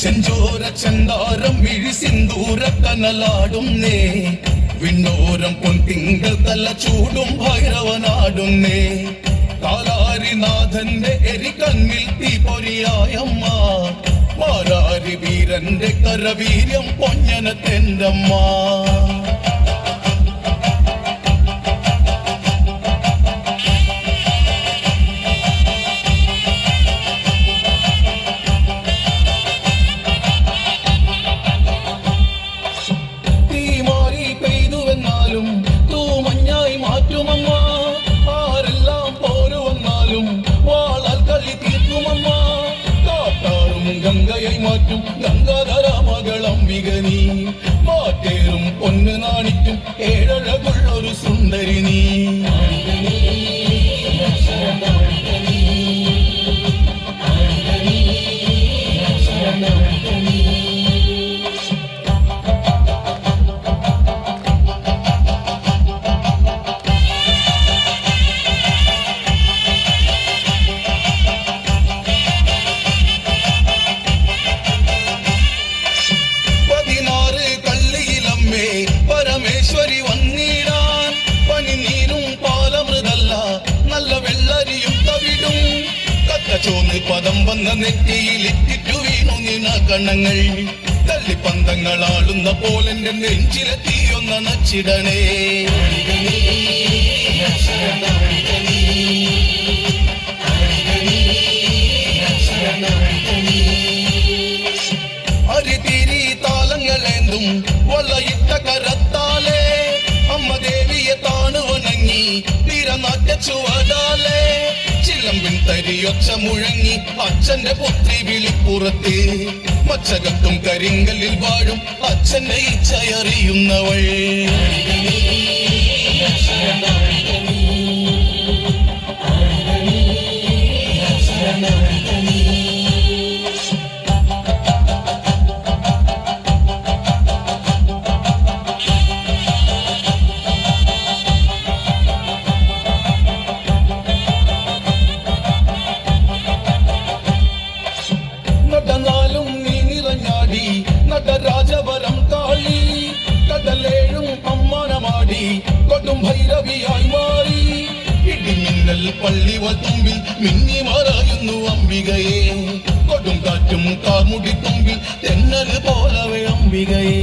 ചെഞ്ചോര ചന്താരം മിഴി സിന്ദൂര കനലാടുന്നേ വിണ്ണോരം പൊൻതിങ്കൾ തല ചൂടും ഭൈരവനാടുന്നേ കാലാരിനാഥന്റെ എരികണ്ണിൽ തീ പൊരിയായമ്മ മാരാരി വീരന്റെ കരവീര്യം പൊഞ്ഞനത്തെന്റമ്മ ഗംഗയായി മാറ്റും ഗംഗാധര മകളംബിക നീ മാറ്റേറും പൊന്ന് നാണിക്കും ഏഴഴകുള്ളൊരു സുന്ദരി നീ പരമേശ്വരി വന്നിടാൻ പനിനീരും പാലമൃതല്ല നല്ല വെള്ളരിയും തവിടും കക്കച്ചോന്ന് പദം വന്ന നെറ്റിയിൽ ഇറ്റിറ്റു വീണു നിന കണ്ണങ്ങൾ തള്ളിപ്പന്തങ്ങളാളുന്ന പോലെന്റെ നെഞ്ചിലെ തീയൊന്ന നച്ചിടണേ അരിതിരി താളങ്ങളേന്തും വലയിട്ട കരത്താലേ അമ്മ ദേവിയെ താണു വണങ്ങി വീരനാട്യ ചുവടാലേ ചിലമ്പിൻ തരിയൊച്ച മുഴങ്ങി അച്ഛന്റെ പുത്രി വിളിപ്പുറത്ത് മച്ചകത്തും കരിങ്കലിൽ വാഴും അച്ഛന്റെ ഇച്ഛയറിയുന്നവൾ നടനാലും നീ നിറഞ്ഞാടി നടരാജവരം കാളി കടലേഴും അമ്മാനമാടി കൊടും ഭൈരവിയായി മാറി ഇടിമിന്നൽ പള്ളിവ തുമ്പിൽ മിന്നി മറയുന്നു അംബികയെ കൊടും കാറ്റും കാർമുടി തുമ്പിൽ തെന്നൽ പോലവേ അംബികയെ